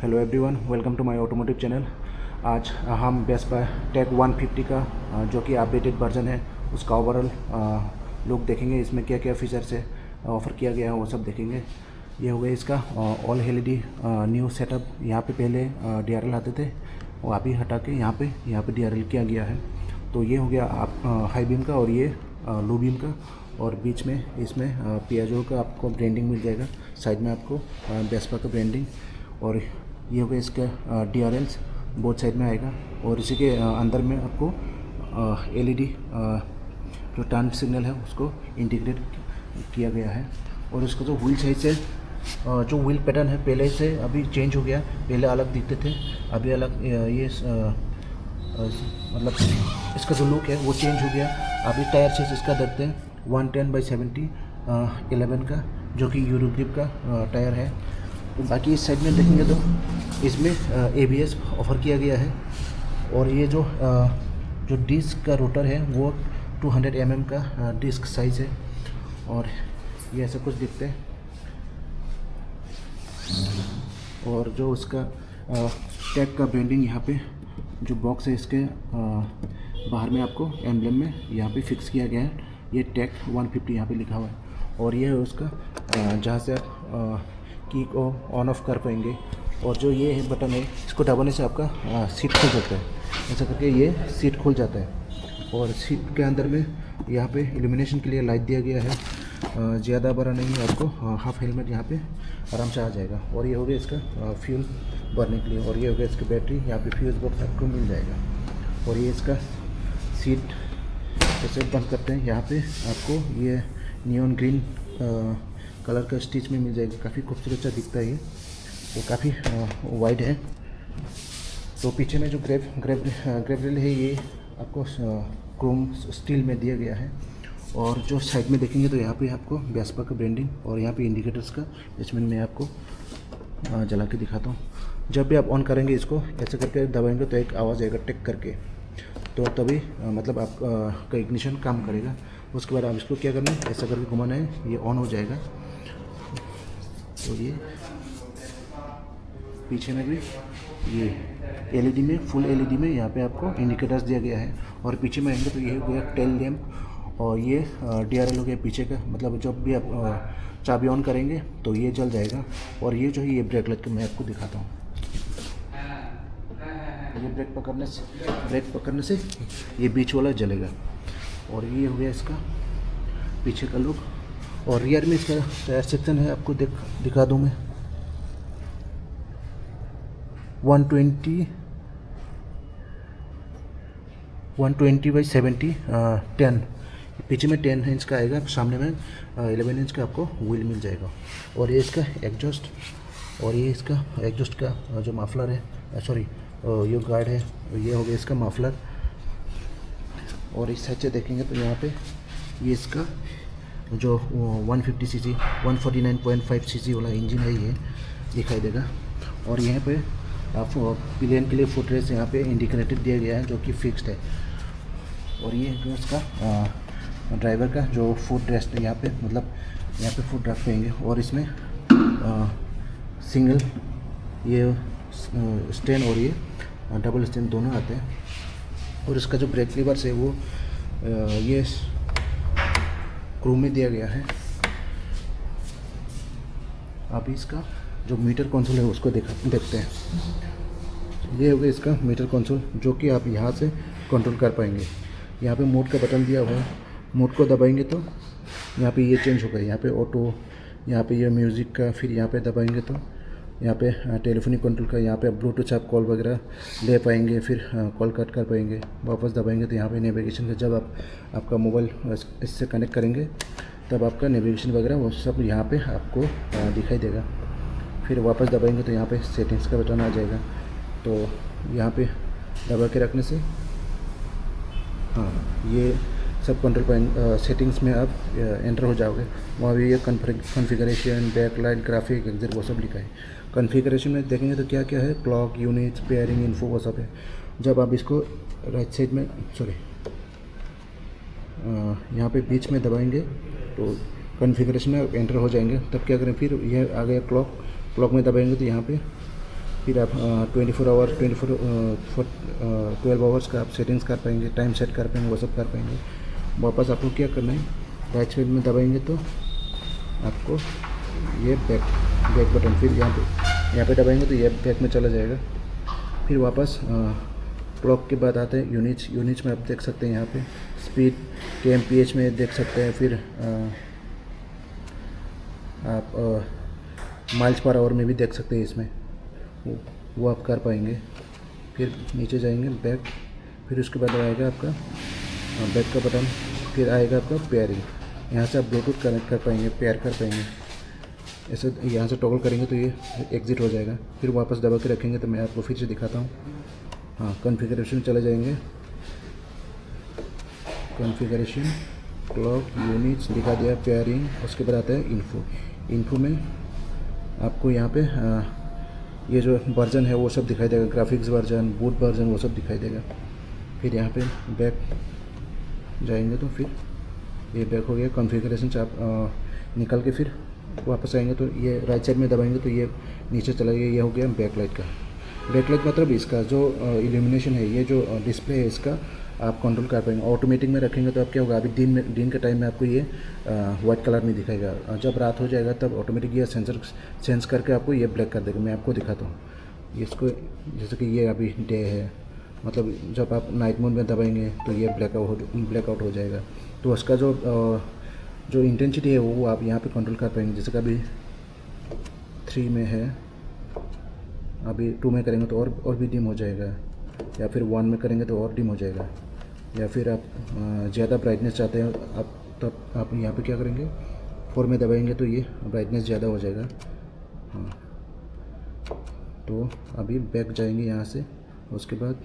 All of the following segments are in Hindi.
Hello everyone, welcome to my automotive channel. आज हम वेस्पा टेक 150 का जो कि अपडेटेड वर्जन है उसका ओवरऑल लुक देखेंगे। इसमें क्या क्या फीचर्स है ऑफ़र किया गया है वो सब देखेंगे। ये हो गया इसका ऑल एलईडी न्यू सेटअप। यहाँ पे पहले DRL आते थे, वो अभी हटा के यहाँ पे DRL किया गया है। तो ये हो गया आप हाई बीम का और ये लो बीम का, और बीच में इसमें पियाजो का आपको ब्रांडिंग मिल जाएगा। साइड में आपको वेस्पा का ब्रांडिंग, और ये हो गया इसका DRLs बोथ साइड में आएगा। और इसी के अंदर में आपको LED जो टर्न सिग्नल है उसको इंटीग्रेट किया गया है। और इसका जो व्हील साइज है, जो व्हील पैटर्न है पहले से अभी चेंज हो गया। पहले अलग दिखते थे, अभी अलग ये मतलब इसका जो लुक है वो चेंज हो गया। अभी टायर साइज इसका देखते हैं 110/70 11 का, जो कि यूरो ग्रिप का टायर है। बाकी इस साइड में देखेंगे तो इसमें ABS ऑफ़र किया गया है। और ये जो डिस्क का रोटर है वो 200 mm का डिस्क साइज़ है। और ये ऐसा कुछ दिखते हैं। और जो उसका टैग का ब्रांडिंग यहाँ पे जो बॉक्स है इसके बाहर में आपको एम्ब्लेम में यहाँ पे फिक्स किया गया है। ये टेक 150 यहाँ पे लिखा हुआ है। और ये है उसका जहाँ से आप की को ऑन ऑफ कर पाएंगे। और जो ये है बटन है, इसको दबाने से आपका सीट खुल जाता है। ऐसा करके ये सीट खुल जाता है। और सीट के अंदर में यहाँ पे इल्यूमिनेशन के लिए लाइट दिया गया है। ज़्यादा बड़ा नहीं है, आपको हाफ हेलमेट यहाँ पे आराम से आ जाएगा। और ये हो गया इसका फ्यूल भरने के लिए। और ये हो गया इसकी बैटरी, यहाँ पे फ्यूज़ बॉक्स आपको मिल जाएगा। और ये इसका सीट जैसे बंद करते हैं, यहाँ पे आपको ये नियॉन ग्रीन कलर का स्टिच में मिल जाएगा। काफ़ी खूबसूरत सा दिखता है ये, वो काफ़ी वाइड है। तो पीछे में जो ग्रेब रेल है ये आपको क्रोम स्टील में दिया गया है। और जो साइड में देखेंगे तो यहाँ पे आपको वेस्पा का ब्रांडिंग और यहाँ पे इंडिकेटर्स का एडजस्टमेंट मैं आपको जला के दिखाता हूँ। जब भी आप ऑन करेंगे इसको ऐसे करके दबाएंगे तो एक आवाज़ आएगा टिक करके, तो तभी मतलब आपका इग्निशन काम करेगा। उसके बाद आप इसको क्या करना है, ऐसा करके घुमाना है, ये ऑन हो जाएगा। तो ये पीछे में भी ये LED में फुल LED में यहाँ पे आपको इंडिकेटर्स दिया गया है। और पीछे में आएंगे तो ये हो गया टेल लैम्प। और ये DRL हो गया पीछे का, मतलब जब भी आप चाबी ऑन करेंगे तो ये जल जाएगा। और ये जो है ये ब्रेक लाइट मैं आपको दिखाता हूँ। ये ब्रेक पकड़ने से ये बीच वाला जलेगा। और ये हो गया इसका पीछे का लुक। और रियर में इसका टायर सेक्शन है, आपको दिखा दूँ मैं। 120/70 10, पीछे में 10 इंच का आएगा, सामने में 11 इंच का आपको व्हील मिल जाएगा। और ये इसका एग्जॉस्ट, और ये इसका एग्जॉस्ट का जो मफलर है, सॉरी ये गार्ड है, ये हो गया इसका मफलर। और इस साइड से देखेंगे तो यहाँ पे ये इसका जो 150 cc 149.5 cc वाला इंजन है ये दिखाई देगा। और यहाँ पे आप पिलियन के लिए फुट रेस्ट यहाँ पे इंडिकेटेड दिया गया है, जो कि फिक्स्ड है। और ये है उसका ड्राइवर का जो फुट रेस्ट है, यहाँ पे मतलब यहाँ पे फुट रख पाएंगे। और इसमें सिंगल ये स्टैंड और ये डबल स्टैंड दोनों आते हैं। और इसका जो ब्रेक लीवर्स है वो ये क्रोम में दिया गया है। अभी इसका जो मीटर कंसोल है उसको देखते हैं। ये हो गया इसका मीटर कंसोल, जो कि आप यहाँ से कंट्रोल कर पाएंगे। यहाँ पे मोड का बटन दिया हुआ है, मोड को दबाएंगे तो यहाँ पे ये चेंज होगा। यहाँ पे ऑटो, यहाँ पे ये म्यूज़िक का, फिर यहाँ पे दबाएंगे तो यहाँ पे टेलीफोनिक कंट्रोल का, यहाँ पे ब्लूटूथ आप कॉल वगैरह ले पाएंगे, फिर कॉल कट कर पाएंगे। वापस दबाएंगे तो यहाँ पे नेविगेशन का, जब आपका मोबाइल इससे कनेक्ट करेंगे तब आपका नेविगेशन वगैरह वो सब यहाँ पे आपको दिखाई देगा। फिर वापस दबाएंगे तो यहाँ पे सेटिंग्स का बटन आ जाएगा। तो यहाँ पे दबा के रखने से हाँ ये सब कंट्रोल सेटिंग्स में आप एंटर हो जाओगे। वहाँ भी ये कॉन्फ़िगरेशन, बैकलाइट, ग्राफिक, एक्सिट वो सब लिखा है। कॉन्फ़िगरेशन में देखेंगे तो क्या क्या है, क्लॉक, यूनिट्स, पेयरिंग, इन्फो वो सब है। जब आप इसको राइट साइड में यहाँ पे बीच में दबाएंगे तो कॉन्फ़िगरेशन में एंटर हो जाएंगे। तब क्या करें, फिर यह आ गया क्लॉक में दबाएंगे तो यहाँ पे फिर आप 12 आवर्स का आप सेटिंग्स कर पाएंगे, टाइम सेट कर पाएंगे, वो सब कर पाएंगे। वापस आपको क्या करना है, राइट साइड में दबाएंगे तो आपको ये बैक बटन, फिर यहाँ पे दबाएंगे तो ये बैक में चला जाएगा। फिर वापस क्लॉक के बाद आते हैं यूनिट्स में आप देख सकते हैं यहाँ पे स्पीड kmph में देख सकते हैं। फिर आप माइल्स पर आवर में भी देख सकते हैं, इसमें वो आप कर पाएंगे। फिर नीचे जाएंगे बैक, फिर उसके बाद आएगा आपका बैक का बटन, फिर आएगा आपका पेयरिंग। यहाँ से आप ब्लूटूथ कनेक्ट कर पाएंगे, पेयर कर पाएंगे। ऐसे यहाँ से टॉगल करेंगे तो ये एग्ज़िट हो जाएगा। फिर वापस दबा के रखेंगे तो मैं आपको फिर से दिखाता हूँ। हाँ, कॉन्फ़िगरेशन चले जाएंगे, कॉन्फ़िगरेशन, क्लॉक, यूनिट्स दिखा दिया, पेयरिंग। उसके बाद आता है इन्फो में आपको यहाँ पे ये जो वर्जन है वो सब दिखाई देगा, ग्राफिक्स वर्जन, बूट वर्जन, वो सब दिखाई देगा। फिर यहाँ पे बैक जाएंगे तो फिर ये बैक हो गया। कॉन्फ़िगरेशन से आप निकल के फिर वापस आएंगे तो ये राइट साइड में दबाएंगे तो ये नीचे चला गया। ये हो गया बैकलाइट का। बैकलाइट मतलब इसका जो इल्यूमिनेशन है, ये जो डिस्प्ले है इसका आप कंट्रोल कर पाएंगे। ऑटोमेटिक में रखेंगे तो आप क्या होगा, अभी दिन के टाइम में आपको ये वाइट कलर में दिखाएगा। जब रात हो जाएगा तब ऑटोमेटिक ये सेंस करके आपको ये ब्लैक कर देगा। मैं आपको दिखाता हूँ इसको, जैसे कि ये अभी डे है, मतलब जब आप नाइट मोड में दबाएंगे तो ये ब्लैकआउट हो जाएगा। तो उसका जो इंटेंसिटी है वो आप यहाँ पे कंट्रोल कर पाएंगे। जैसे कि अभी 3 में है, अभी 2 में करेंगे तो और भी डिम हो जाएगा, या फिर 1 में करेंगे तो और डिम हो जाएगा। या फिर आप ज़्यादा ब्राइटनेस चाहते हैं तब आप यहाँ पे क्या करेंगे, 4 में दबाएंगे तो ये ब्राइटनेस ज़्यादा हो जाएगा। हाँ, तो अभी बैक जाएंगे यहाँ से, उसके बाद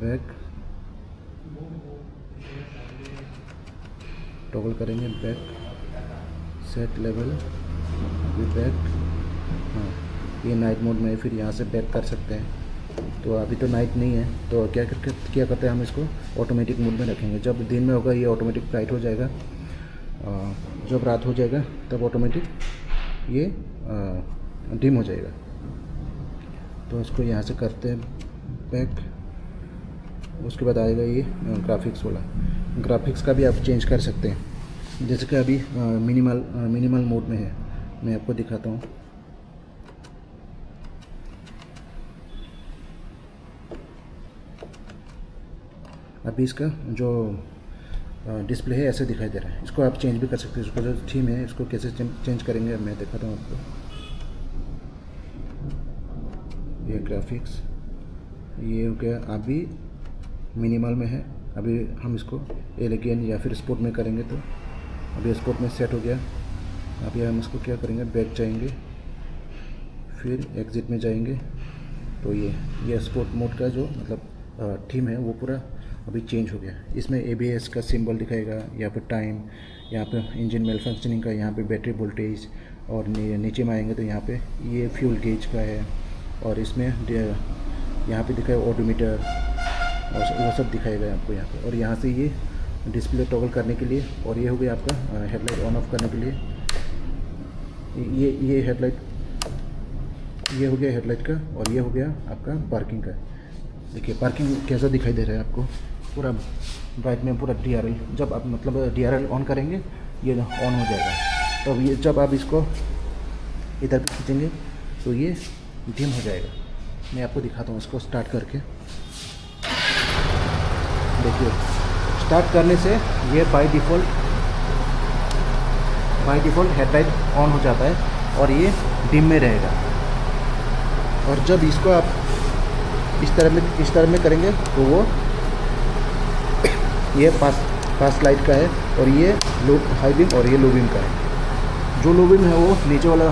बैक टॉगल करेंगे, बैक सेट लेवल, अभी बैक। हाँ, ये नाइट मोड में, फिर यहाँ से बैक कर सकते हैं। तो अभी तो नाइट नहीं है तो क्या करते हैं, हम इसको ऑटोमेटिक मोड में रखेंगे। जब दिन में होगा ये ऑटोमेटिक ब्राइट हो जाएगा, जब रात हो जाएगा तब ऑटोमेटिक ये डिम हो जाएगा। तो इसको यहाँ से करते हैं बैक। उसके बाद आएगा ये ग्राफिक्स वाला। ग्राफिक्स का भी आप चेंज कर सकते हैं, जैसे कि अभी मिनिमल मोड में है। मैं आपको दिखाता हूँ। अभी इसका जो डिस्प्ले है ऐसे दिखाई दे रहा है। इसको आप चेंज भी कर सकते हैं। इसको जो थीम है इसको कैसे चेंज करेंगे मैं दिखाता हूँ आपको। ये ग्राफिक्स ये हो गया, अभी मिनिमल में है। अभी हम इसको एलिगेंट या फिर स्पोर्ट में करेंगे तो अभी स्पोर्ट में सेट हो गया। अभी हम इसको क्या करेंगे, बैक जाएंगे, फिर एग्जिट में जाएंगे तो ये स्पोर्ट मोड का जो मतलब थीम है वो पूरा अभी चेंज हो गया। इसमें ABS का सिंबल दिखाएगा, यहाँ पे टाइम, यहाँ पे इंजन मेल फंक्शनिंग का, यहाँ पे बैटरी वोल्टेज, और नीचे में आएंगे तो यहाँ पे ये फ्यूल गेज का है, और इसमें यहाँ पे दिखाएगा ओडोमीटर और वो सब दिखाएगा आपको यहाँ पे। और यहाँ से ये डिस्प्ले टॉगल करने के लिए, और ये हो गया आपका हेडलाइट ऑन ऑफ करने के लिए। ये हेडलाइट, ये हो गया हेडलाइट का, और ये हो गया आपका पार्किंग का। देखिए पार्किंग कैसा दिखाई दे रहा है आपको, पूरा ब्राइट में पूरा DRL। जब आप मतलब DRL ऑन करेंगे ये ऑन हो जाएगा। तब ये जब आप इसको इधर पे खींचेंगे तो ये डिम हो जाएगा। मैं आपको दिखाता हूँ इसको स्टार्ट करके। देखिए स्टार्ट करने से ये बाय डिफ़ॉल्ट हेडलाइट ऑन हो जाता है और ये डिम में रहेगा। और जब इसको आप इस तरह में करेंगे तो वो ये पास लाइट का है, और ये लो हाई बीम और ये लो बीम का है। जो लो बीम है वो नीचे वाला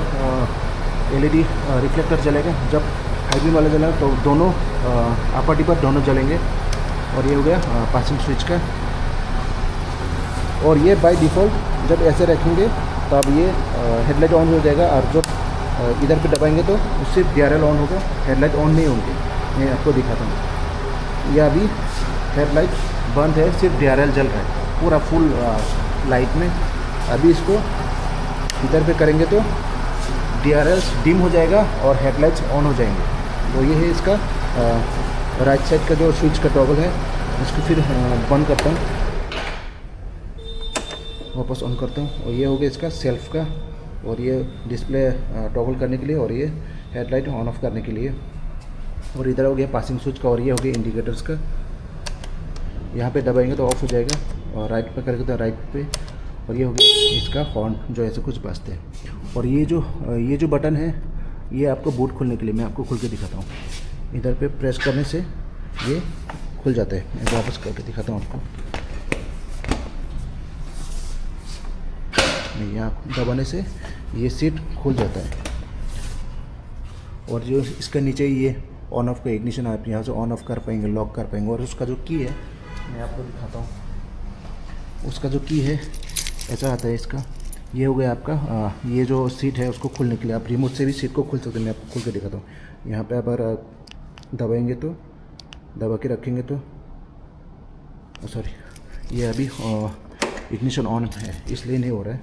LED रिफ्लेक्टर जलेगा। जब हाई बीम वाला जलेगा तो दोनों अपर डिपर दोनों जलेंगे। और ये हो गया पासिंग स्विच का। और ये बाय डिफ़ॉल्ट जब ऐसे रखेंगे तब ये हेडलाइट ऑन हो जाएगा, और जब इधर पे दबाएंगे तो सिर्फ DRL ऑन होगा, हेडलाइट ऑन नहीं होंगे। मैं आपको दिखाता हूँ। यह अभी हेडलाइट बंद है, सिर्फ DRL जल रहा है पूरा फुल लाइट में। अभी इसको इधर पे करेंगे तो DRLs डिम हो जाएगा और हेडलाइट्स ऑन हो जाएंगे। तो ये है इसका राइट साइड का जो स्विच का टॉगल है। इसको फिर बंद करता हूँ, वापस ऑन करता हूँ। और ये हो गया इसका सेल्फ का, और ये डिस्प्ले टॉगल करने के लिए, और ये हेडलाइट ऑन ऑफ करने के लिए। और इधर हो गया पासिंग स्विच का, और ये हो गया इंडिकेटर्स का। यहाँ पे दबाएंगे तो ऑफ हो जाएगा, और राइट पे करेंगे तो राइट पे। और ये हो गया इसका हॉर्न जो ऐसे कुछ बजते हैं। और ये जो बटन है ये आपको बूट खोलने के लिए, मैं आपको खोल के दिखाता हूँ। इधर पे प्रेस करने से ये खुल जाता है। मैं वापस करके दिखाता हूँ आपको। यहाँ दबाने से ये सीट खुल जाता है। और जो इसका नीचे ये ऑन ऑफ का इग्निशन, आप यहाँ से ऑन ऑफ कर पाएंगे, लॉक कर पाएंगे। और उसका जो की है मैं आपको दिखाता हूँ। उसका जो की है ऐसा आता है इसका। ये हो गया आपका ये जो सीट है उसको खोलने के लिए। आप रिमोट से भी सीट को खोल सकते हैं। मैं आपको खोल के दिखाता हूँ। यहाँ पे अगर दबाएंगे तो, दबा के रखेंगे तो, सॉरी ये अभी इग्निशन ऑन है इसलिए नहीं हो रहा है।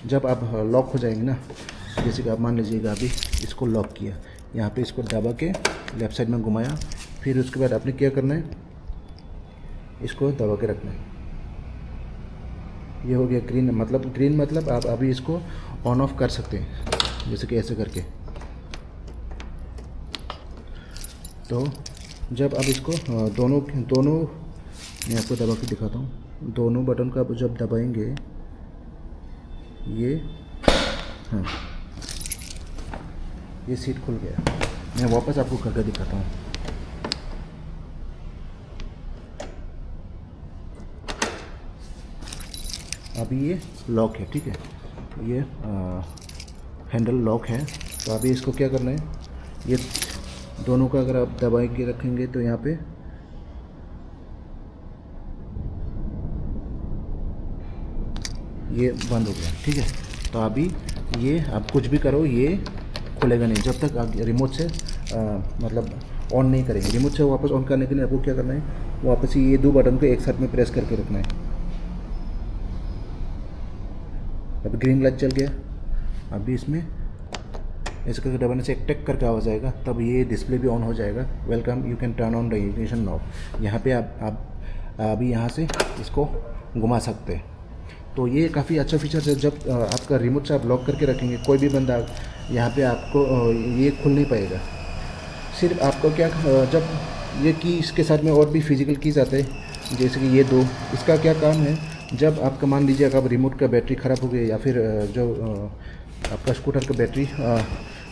जब आप लॉक हो जाएंगे ना, जैसे कि आप मान लीजिएगा अभी इसको लॉक किया, यहाँ पे इसको दबा के लेफ़्ट साइड में घुमाया, फिर उसके बाद आपने क्या करना है, इसको दबा के रखना है। ये हो गया ग्रीन, मतलब आप अभी इसको ऑन ऑफ कर सकते हैं, जैसे कि ऐसे करके। तो जब आप इसको दोनों मैं आपको दबा के दिखाता हूँ। दोनों बटन का आप जब दबाएंगे ये, हाँ ये सीट खुल गया। मैं वापस आपको करके दिखाता हूँ। अभी ये लॉक है, ठीक है, ये हैंडल लॉक है। तो अभी इसको क्या करना है, ये दोनों का अगर आप दबा के रखेंगे तो यहाँ पे ये बंद हो गया, ठीक है। तो अभी ये आप कुछ भी करो ये खुलेगा नहीं जब तक आप रिमोट से मतलब ऑन नहीं करेंगे। रिमोट से वापस ऑन करने के लिए आपको क्या करना है, वापस ही ये दो बटन को एक साथ में प्रेस करके रखना है। अब ग्रीन लाइट चल गया। अभी इसमें ऐसे करके दबाने से एक टेक करके आवाज़ आएगा, तब ये डिस्प्ले भी ऑन हो जाएगा। Welcome, you can turn on the ignition knob. यहाँ पे आप अभी यहाँ से इसको घुमा सकते हैं। तो ये काफ़ी अच्छा फीचर है। जब आपका रिमोट से आप लॉक करके रखेंगे, कोई भी बंदा यहाँ पे आपको ये खुल नहीं पाएगा। सिर्फ आपको क्या, जब ये की इसके साथ में और भी फिजिकल कीज़ आते हैं, जैसे कि ये दो, इसका क्या काम है, जब आपका मान लीजिए अगर रिमोट का बैटरी ख़राब हो गया या फिर जो आपका स्कूटर का बैटरी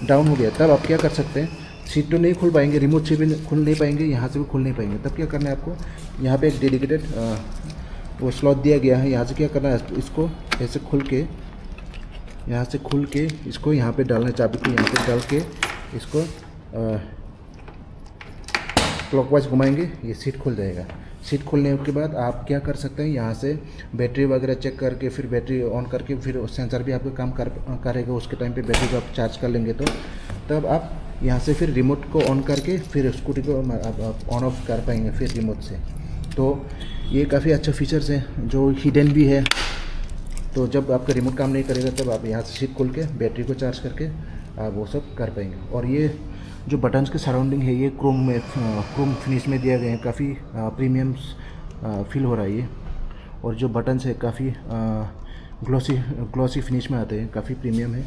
डाउन हो गया, तब आप क्या कर सकते हैं, सीट तो नहीं खुल पाएंगे, रिमोट से भी खुल नहीं पाएंगे, यहाँ से भी खुल नहीं पाएंगे। तब क्या करना है आपको, यहाँ पे एक डेडिकेटेड वो स्लॉट दिया गया है। यहाँ से क्या करना है, इसको ऐसे खुल के, यहाँ से खुल के इसको यहाँ पे डालना है, चाबी को यहाँ पे डाल के इसको क्लॉकवाइज घुमाएंगे, ये सीट खुल जाएगा। सीट खुलने के बाद आप क्या कर सकते हैं, यहाँ से बैटरी वगैरह चेक करके, फिर बैटरी ऑन करके, फिर सेंसर भी आपका काम करेगा। उसके टाइम पे बैटरी को आप चार्ज कर लेंगे, तो तब आप यहाँ से फिर रिमोट को ऑन करके फिर स्कूटी को आप ऑन ऑफ कर पाएंगे फिर रिमोट से। तो ये काफ़ी अच्छा फीचर्स है जो हिडन भी है। तो जब आपका रिमोट काम नहीं करेगा, तब आप यहाँ से सीट खोल के बैटरी को चार्ज करके आप वो सब कर पाएंगे। और ये जो बटन्स के सराउंडिंग है, ये क्रोम फिनिश में दिया गया है। काफ़ी प्रीमियम फील हो रहा है ये। और जो बटन्स है काफ़ी ग्लॉसी फिनिश में आते हैं, काफ़ी प्रीमियम है।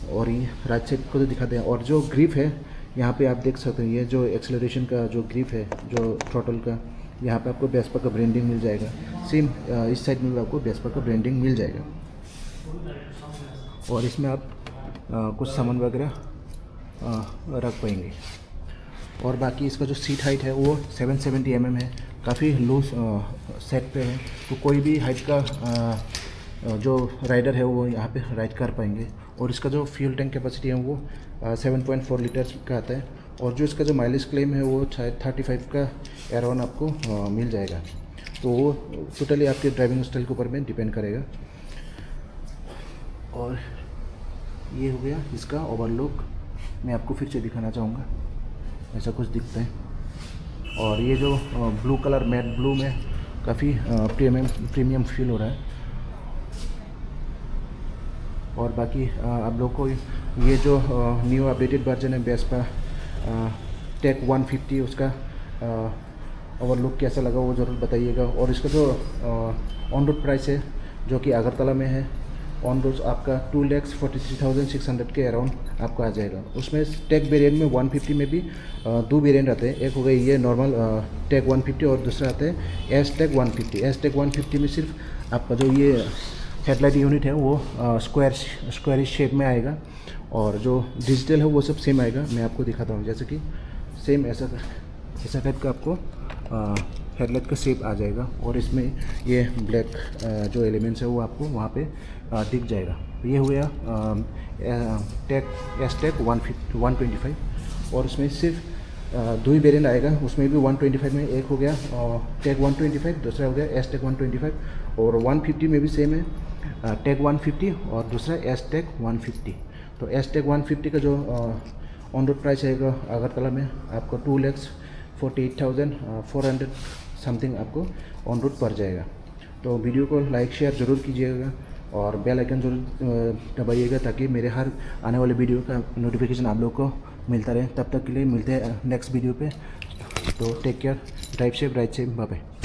और ये राइट साइड को तो दिखाते हैं। और जो ग्रिप है यहाँ पे आप देख सकते हैं, ये जो एक्सेलरेशन का जो ग्रिप है, जो थ्रॉटल का, यहाँ पे आपको वेस्पा का ब्रांडिंग मिल जाएगा। सेम इस साइड में भी आपको वेस्पा का ब्रांडिंग मिल जाएगा। और इसमें आप कुछ सामान वगैरह रख पाएंगे। और बाकी इसका जो सीट हाइट है वो 770 mm है, काफ़ी लूज सेट पे है। तो कोई भी हाइट का जो राइडर है वो यहाँ पे राइड कर पाएंगे। और इसका जो फ्यूल टैंक कैपेसिटी है वो 7.4 लीटर का आता है। और जो इसका जो माइलेज क्लेम है वो शायद 35 का अराउंड आपको मिल जाएगा। तो वो टोटली आपके ड्राइविंग स्टाइल के ऊपर में डिपेंड करेगा। और ये हो गया इसका ओवरलुक। मैं आपको फिर से दिखाना चाहूँगा, ऐसा कुछ दिखता है। और ये जो ब्लू कलर, मैट ब्लू में काफ़ी प्रीमियम फील हो रहा है। और बाकी आप लोग को ये जो न्यू अपडेटेड वर्जन है वेस्पा टेक 150, उसका ओवरलुक कैसा लगा वो ज़रूर बताइएगा। और इसका जो ऑन रोड प्राइस है जो कि अगरतला में है, ऑन रोड आपका 2,43,600 के अराउंड आपको आ जाएगा। उसमें टेक वेरिएंट में 150 में भी दो वेरिएंट आते हैं, एक हो गया ये नॉर्मल टेक 150 और दूसरा आता है एस टेक 150। एस टेक 150 में सिर्फ आपका जो ये हेडलाइट यूनिट है वो स्क्वायर शेप में आएगा, और जो डिजिटल है वो सब सेम आएगा। मैं आपको दिखाता हूँ, जैसे कि सेम ऐसा टाइप का आपको हेडलाइट का शेप आ जाएगा, और इसमें ये ब्लैक जो एलिमेंट्स है वो आपको वहाँ पे दिख जाएगा। ये हो गया एस टेक 125, और उसमें सिर्फ दो ही वेरिएंट आएगा, उसमें भी 125 में एक हो गया टेक 125, दूसरा हो गया एस टेक 125, और 150 में भी सेम है टेक 150 और दूसरा एस टेक 150। तो एस टेक 150 का जो ऑन रोड प्राइस आएगा अगरतला में आपको 2,48,400 समथिंग आपको ऑन रोड पड़ जाएगा। तो वीडियो को लाइक शेयर ज़रूर कीजिएगा और बेल आइकन ज़रूर दबाइएगा, ताकि मेरे हर आने वाले वीडियो का नोटिफिकेशन आप लोग को मिलता रहे। तब तक के लिए मिलते हैं नेक्स्ट वीडियो पे। तो take care, drive safe, ride safe, bye bye.